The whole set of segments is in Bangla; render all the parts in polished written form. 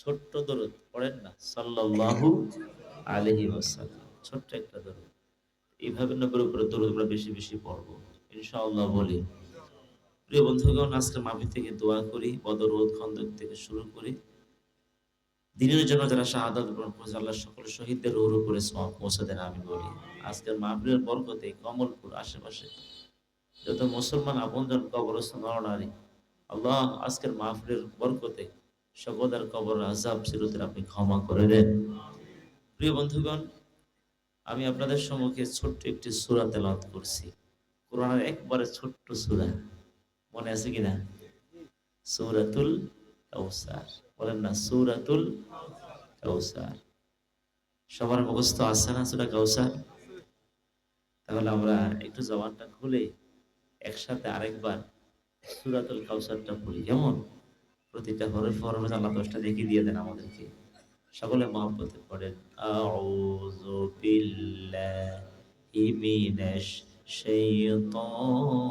ছোট্ট দরুদ পড়েন না, সাল্লাল্লাহু আলাইহি ওয়াসাল্লাম, ছোট্ট একটা দরুদ। এইভাবে নবীর উপরে দরুদ আমরা বেশি বেশি পড়বো ইনশাআল্লাহ বলি। প্রিয় বন্ধুগণ, আজকে মাহফিল থেকে দোয়া করি, বদর ওহুদ খন্দক থেকে শুরু করি দিনের জন্য যারা শাহাদাত বরণ করেছে, আল্লাহ সকল শহীদদের রুহুর উপরে সওয়াব পৌঁছে দেন, আমি বলি। আজকের মাহফিলের বরকতে কমলপুর আশেপাশে যত মুসলমান আপনজন কবরস্থান নরনারী, আল্লাহ আজকের মাহফিলের বরকতে সকলের কবর আযাব চিরতরে আপনি ক্ষমা করে দেন। প্রিয় বন্ধুগণ, আমি আপনাদের সম্মুখে ছোট্ট একটি সূরা তেলাওয়াত করছি। কোরআনের একবারে ছোট্ট সূরা, মনে আছে কিনা? সূরাতুল কাউসার। বলেন না, সূরাতুল কাউসার। সবার মুখস্থ আছে না সূরা কাউসার? তাহলে আমরা একটু জবানটা খুলে একসাথে আরেকবার সূরাতুল কাউসারটা পড়ি, কেমন? প্রতিটা হরফে হরফে আল্লাহ ১০টা নেকি দিয়ে দেন আমাদেরকে। সকলে মহব্বতে পড়েন, আউযু বিল্লাহি মিনাশ শাইতানির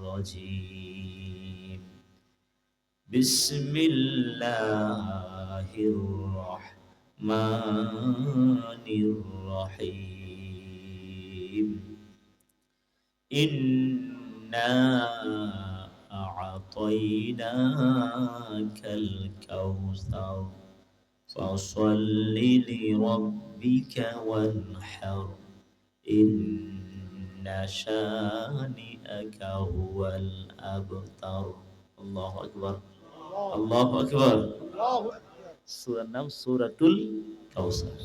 রাজীম। বিসমিল্লাহির রাহমানির রাহিম। ইন্না আ'তাইনাকাল কাউসার ফাসাল্লি লিরাব্বিকা ওয়ানহার। ইন্না শানিআকা হুয়াল আবতার। আল্লাহু আকবার, আল্লাহু আকবার। সূরার নাম সূরাতুল কাউসার।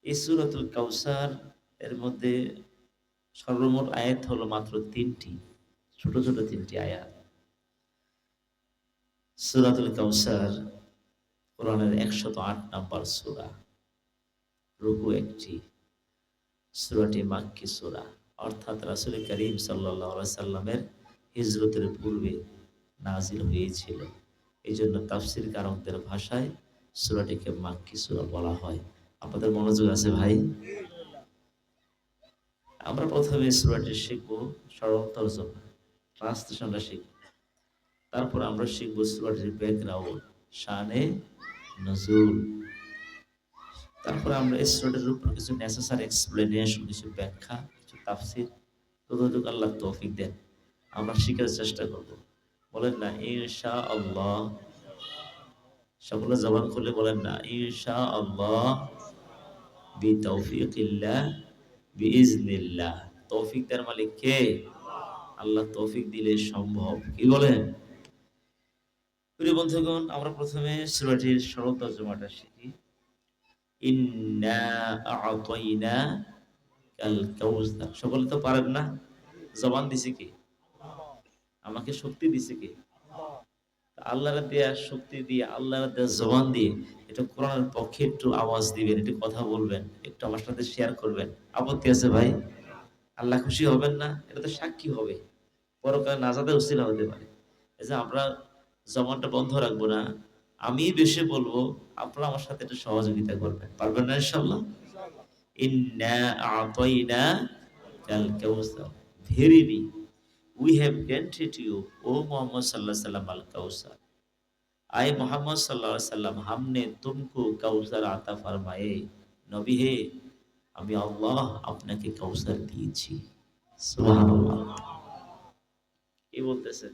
এই সূরাতুল কাউসার এর মধ্যে সর্বমোট আয়াত হলো মাত্র ৩টি, ছোট ছোট ৩টি আয়াত। সূরাতুল কাউসার কোরআনের ১০৮ নাম্বার সূরা, রুকু ১টি। সূরাটি মাক্কি সূরা, অর্থাৎ রাসূল করিম সাল্লাল্লাহু আলাইহি সাল্লামের হিজরতের পূর্বে নাজিল হয়েছিল। এইজন্য তাফসীরকারকদের ভাষায় সূরাটিকে মাক্কি সূরা বলা হয়। আপনাদের মনোযোগ আছে ভাই? আমরা প্রথমে সূরাটি শিখব সরল তরজমা, ট্রান্সলেশনটা শিখব। তারপর আমরা শিখব সূরাটির ব্যাকগ্রাউন্ড, শানে নজুল। তারপর আমরা এই সূরাটির উপর কিছু নেসেসারি এক্সপ্লেনেশন, কিছু ব্যাখ্যা, কিছু তাফসীর যতটুকু আল্লাহ তৌফিক দেন আমরা শিখার চেষ্টা করব। বলেন না ইনশাআল্লাহ। সকলে জবান খুলে বলেন না ইনশাআল্লাহ, বিতাওফিকিল্লাহ, বিইজনিল্লাহ। তৌফিক দেওয়ার মালিক কে? আল্লাহ তৌফিক দিলে সম্ভব। কি বলেন? প্রিয় বন্ধুগণ, আমরা প্রথমে সূরাটির সরল তরজমাটা শিখি। ইন্না আ'তাইনাকাল কাউসার। সকলে তো পারেন না? জবান দিছে কে? আমাকে শক্তি দিছে কে? আল্লাহর দেয়া শক্তি দিয়ে, আল্লাহর দেয়া জবান দিয়ে এটা কোরআনের পক্ষে একটু আওয়াজ দিবেন, একটু কথা বলবেন, একটু আমার সাথে শেয়ার করবেন। আপত্তি আছে ভাই? আল্লাহ খুশি হবেন না? এটা তো সাক্ষী হবে, পরকালে নাজাতের উসিলা হতে পারে। এই যে আমরা জবানটা বন্ধ রাখবো না, আমি বেশি বলবো, আপনারা আমার সাথে একটু সহযোগিতা করবেন। পারবেন না ইনশাআল্লাহ? ইন্না আ'তাইনাকাল কাউসার। Verily, we have granted you, O Muhammad sallallahu alaihi wasallam, al Kausar. आए मोहम्मद सल्लल्लाहु अलैहि वसल्लम, हमने तुमको কাউসার আতা ফরমায়ে। নবী হে, আমি আল্লাহ আপনাকে কাউসার দিয়েছি। সুবহানাল্লাহ। কি বলতেছেন?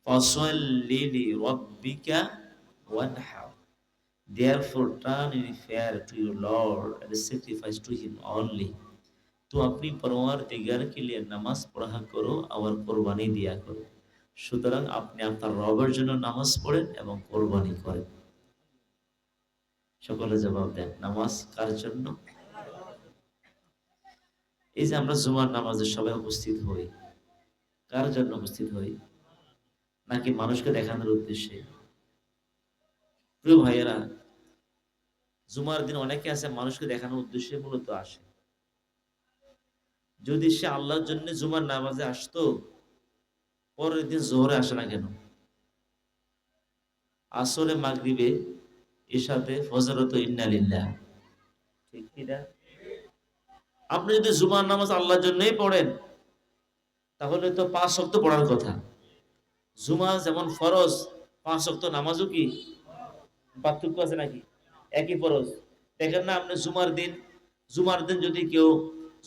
ফাসাল্লি লিরাব্বিকা ওয়ানহার। Therefore turn in fear to your Lord and sacrifice to him only. तो अपनी परवरदिगार के लिए নামাজ পড়া করো और কুরবানি দিয়া করো। সুতরাং আপনি আপনার রবের জন্য নামাজ পড়েন এবং কুরবানি করেন। সকলে জবাব দেন, নামাজ কার জন্য? এই যে আমরা জুমার নামাজে সবাই উপস্থিত হই, কার জন্য উপস্থিত হই? নাকি মানুষকে দেখানোর উদ্দেশ্যে? প্রিয় ভাইয়েরা, জুমার দিন অনেকে আছে মানুষকে দেখানোর উদ্দেশ্যে মূলত আসে। যদি সে আল্লাহর জন্য জুমার নামাজে আসতো, পরের দিন জোহরে আসে না কেন? আসরে, মাগরিবে, ইশাতে, ফজরে তো ইন্না লিল্লাহ। ঠিক কি না? আপনি যদি জুমার নামাজ আল্লাহর জন্যই পড়েন, তাহলে তো ৫ ওয়াক্ত পড়ার কথা। জুমা যেমন ফরজ, 5 ওয়াক্ত নামাজও কি পার্থক্য আছে নাকি? একই ফরজ। দেখেন না আপনি জুমার দিন যদি কেউ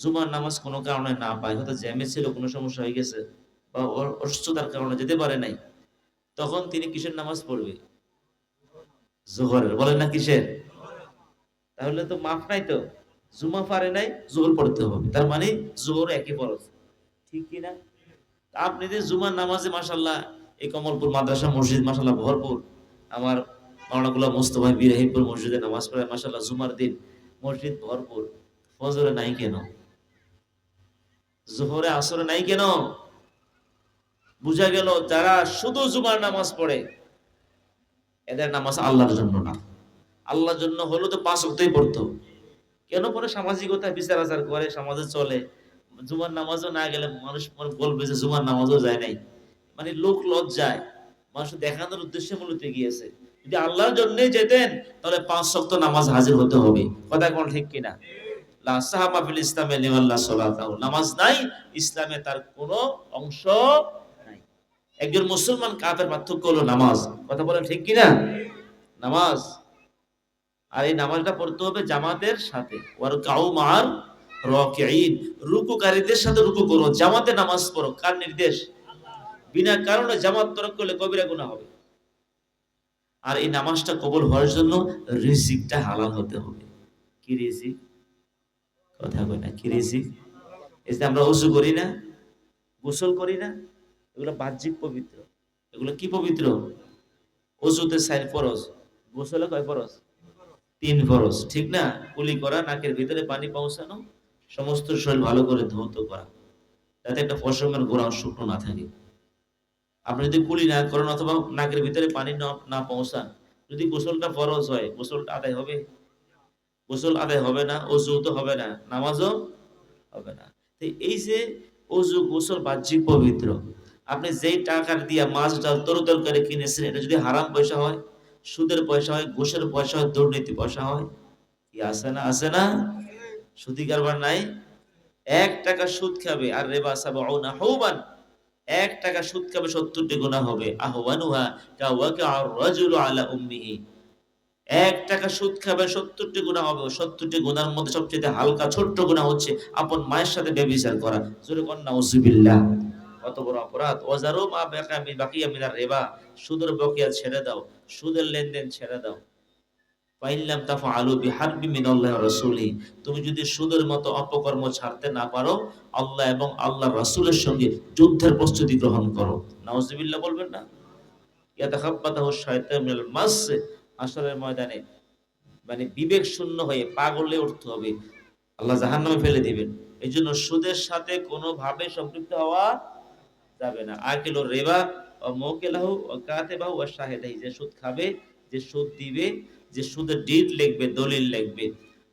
জুমার নামাজ কোনো কারণে না পায়, হয়তো জ্যামে ছিল, কোনো সমস্যা হয়ে গেছে বা অসুস্থতার কারণে যেতে পারে নাই, তখন তিনি কিসের নামাজ পড়বে? জোহরের। বলেন না কিসের? তাহলে তো মাফ নাই তো। জুমা পারে নাই, জোহর পড়তে হবে। তার মানে জোহর একই ফরজ। ঠিক কি না? আপনি যে জুমার নামাজে মাশাআল্লাহ এই কমলপুর মাদ্রাসা মসজিদ মাশাআল্লাহ ভরপুর। আমার মাওলানা মোস্তফা বিরাহিমপুর মসজিদে নামাজ পড়ে মাশাআল্লাহ জুমার দিন মসজিদ ভরপুর। ফজরে নাই কেন? জোহরে আসরে নাই কেন? বুঝা গেল যারা শুধু জুমার নামাজ পড়ে এদের নামাজ আল্লাহর জন্য না। আল্লাহর জন্য হলো তো 5 ওয়াক্তই পড়তো। কেন পরে সামাজিকতা বিচার আচার করে, সমাজে চলে। জুমার নামাজও না গেলে মানুষ বলবে যে জুমার নামাজও যায় নাই। মানে লোক লজ্জায় মানুষ দেখানোর উদ্দেশ্যে মূলত গিয়েছে। যদি আল্লাহর জন্যই যেতেন তাহলে 5 ওয়াক্ত নামাজ হাজির হতে হবে। কথা কোন ঠিক কিনা? লা সাহাবা ফিল ইসলামে লিওয়াল্লাহ সালাতাহু। নামাজ নাই ইসলামে তার কোনো অংশ নাই। একজন মুসলমান কাফের পার্থক্য হলো নামাজ। কথা বলেন ঠিক কিনা? নামাজ। আর এই নামাজটা পড়তে হবে জামাতের সাথে। ওয়ারকাউ মা'আর রাকিঈন। রুকুকারীদের সাথে রুকু করো, জামাতে নামাজ পড়ো। কার নির্দেশ? বিনা কারণে জামাত তরক করলে কবিরা গুনাহ হবে। আর এই নামাজটা কবুল হওয়ার জন্য রিজিকটা হালাল হতে হবে। কি রিজিক? কথা কই না, কি রিজিক? এই যে আমরা ওযু করি না, গোসল করি না, এগুলো বাহ্যিক পবিত্র। এগুলো কি পবিত্র? ওযুতে 4 ফরজ, গোসলে কয় ফরজ? 3 ফরজ। ঠিক না? কুলি করা, নাকের ভিতরে পানি পৌঁছানো, সমস্ত শরীর ভালো করে ধৌত করা, যাতে একটা পশমের গোড়া শুকনো না থাকে। আপনি যদি কুলি না করেন অথবা নাকের ভিতরে পানি না পৌঁছান, যদি গোসলটা ফরজ হয়, গোসলটা আদায় হবে? গোসল আদায় হবে না, ওযু তো হবে না, নামাজও হবে না। তো এই যে ওযু গোসল বাহ্যিক পবিত্র, আপনি যেই টাকা দিয়া মাছ ডাল তরকারি কিনেছেন, এটা যদি হারাম পয়সা হয়, সুদের পয়সা হয়, ঘুষের পয়সা হয়, দুর্নীতি পয়সা হয়, কি আছে না? আছে না? সুদি কারবার নাই? 1 টাকা সুদ খাবে আর রিবা সাবউনা হুবান, 1 টাকা সুদ খাবে 70 টি গুনাহ হবে। আহওয়ানুহা কাওয়াকা'আর রাজুলু আলা উম্মিহি। 1 টাকা সুদ খাবে 70 টি গুনাহ হবে। 70 টি গুনার মধ্যে সবচেয়ে হালকা ছোট্ট গুনাহ হচ্ছে আপন মায়ের সাথে ব্যভিচার করা। জোরে কন নাউযুবিল্লাহ। কত বড় অপরাধ! ওয়াজারু মা বাকিয়া মিনার রিবা। সুদের বকেয়া ছেড়ে দাও, সুদের লেনদেন ছেড়ে দাও। ফাইল্লাম তাফআলু বিহারবি মিনাল্লাহি ওয়া রাসূলিহি। তুমি যদি সুদের মতো অপকর্ম ছাড়তে না পারো, আল্লাহ এবং আল্লাহর রাসূলের সঙ্গে যুদ্ধের প্রস্তুতি গ্রহণ করো। নাউযুবিল্লাহ বলবেন না? ইয়াতাখাব্বাতাহু শাইতানু মিনাল মাস। হাশরের ময়দানে মানে বিবেক শূন্য হয়ে পাগল হয়ে উঠতে হবে। আল্লাহ জাহান্নামে ফেলে দিবেন। এজন্য সুদের সাথে কোনোভাবে সম্পৃক্ত হওয়া যাবে না। আকিলু রিবা ওয়া মুকিলাহু ওয়া কাতিবাহু ওয়া শাহিদাহি। যে সুদ খাবে, যে সুদ দিবে, যে সুদের ডিড লিখবে, দলিল লিখবে,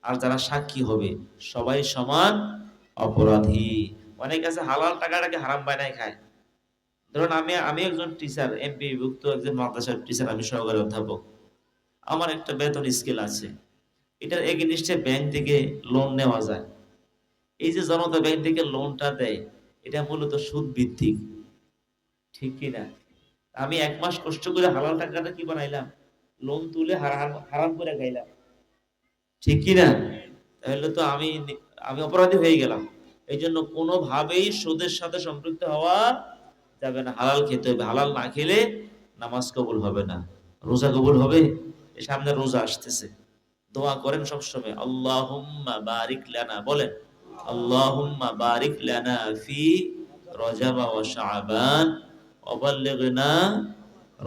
আর যারা সাক্ষী হবে, সবাই সমান অপরাধী। অনেকে আছে হালাল টাকাটাকে হারাম বানায় খায়। ধরুন আমি একজন টিচার, এমপি ভুক্ত একজন মাদ্রাসার টিচার, আমি সহকারী অধ্যাপক। আমার একটা বেতন স্কেল আছে। এটার এগেইনস্টে ব্যাংক থেকে লোন নেওয়া যায়। এই যে জনতা ব্যাংক থেকে লোনটা দেয়, এটা মূলত সুদ ভিত্তিক। ঠিক কি না? আমি 1 মাস কষ্ট করে হালাল টাকাটা কি বানাইলাম? লোন তুলে হারাম করে খাইলাম। ঠিক কি না? তাহলে তো আমি অপরাধী হয়ে গেলাম। এইজন্য কোনোভাবেই সুদের সাথে সম্পৃক্ত হওয়া যাবে না। হালাল খেতে হবে। হালাল না খেলে নামাজ কবুল হবে না। রোজা কবুল হবে? এই সামনে রোজা আসতেছে। দোয়া করেন সবসময়, আল্লাহুম্মা বারিক লানা, বলেন আল্লাহুম্মা বারিক লানা ফি রজব ওয়া শাবান ওয়া বাল্লিগনা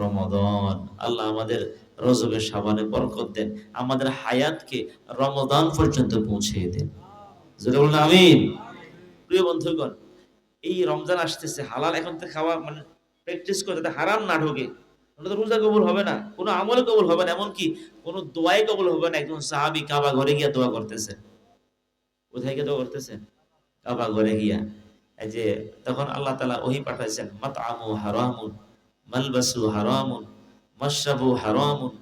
রমাদান। আল্লাহ আমাদের রজবে শাবানে বরকত দেন, আমাদের হায়াতকে রমাদান পর্যন্ত পৌঁছিয়ে দেন। জোরে বলুন আমিন। প্রিয় বন্ধুগণ, এই রমজান আসতেছে, হালাল এখন থেকে খাওয়া মানে প্র্যাকটিস করে যাতে হারাম না ঢোকে। তাহলে তো রোজা কবুল হবে না, কোনো আমল কবুল হবে না, এমনকি কোনো দোয়াই কবুল হবে না। একজন সাহাবী কাবা ঘরে গিয়ে দোয়া করতেছেন। কোথায় গিয়ে দোয়া করতেছেন? কাবা ঘরে গিয়া। এই যে তখন আল্লাহ তাআলা ওহী পাঠাইছেন, মাতআমু হারামুন, মালবাসু হারামুন, মাশরাবু হারামুন,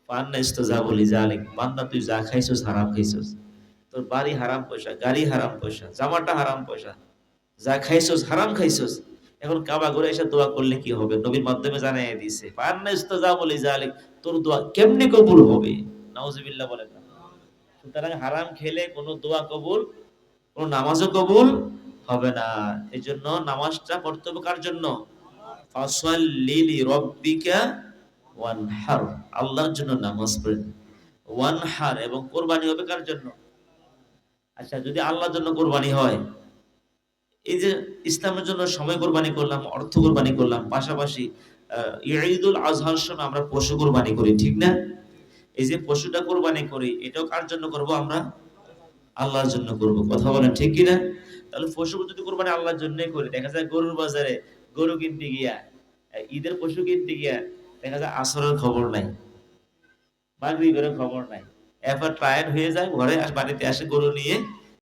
ফান্না ইস্তাজাবু লিযালিক। বান্দা তুই যা খাইছস হারাম খাইছস। তোর বাড়ি হারাম পয়সা, গাড়ি হারাম পয়সা, জামাটা হারাম পয়সা, যা খাইছস হারাম খাইছস। এখন কাবা ঘরে এসে দোয়া করলে কি হবে? নবীর মাধ্যমে জানাইয়া দিছে। ফান্না ইস্তাজাবু লিযালিক, তোর দোয়া কেমনে কবুল হবে? নাউজুবিল্লাহ বলেন না। সুতরাং হারাম খেলে কোনো দোয়া কবুল, কোনো নামাজও কবুল হবে না। এজন্য নামাজটা পড়তে হবে কার জন্য? ফাসাল্লি লিরাব্বিকা ওয়ানহার, আল্লাহর জন্য নামাজ পড়েন। ওয়ানহার, এবং কোরবানি হবে কার জন্য? আচ্ছা, যদি আল্লাহর জন্য কোরবানি হয়, এই যে ইসলামের জন্য সময় কোরবানি করলাম, অর্থ কোরবানি করলাম, পাশাপাশি ঈদুল আজহার সময় আমরা পশু কোরবানি করি, ঠিক না? এই যে পশুটা কোরবানি করি, এটাও কার জন্য করব আমরা? আল্লাহর জন্য করব। কথা বলেন ঠিক কি না? তাহলে পশু যদি কোরবানি আল্লাহর জন্যই করি, দেখা যায় গরুর বাজারে গরু কিনতে গিয়া, ঈদের পশু কিনতে গিয়া দেখা যায় আসরের খবর নাই, মাগরিবের খবর নাই। এরপর টায়ার্ড হয়ে যায়, ঘরে বাড়িতে আসে গরু নিয়ে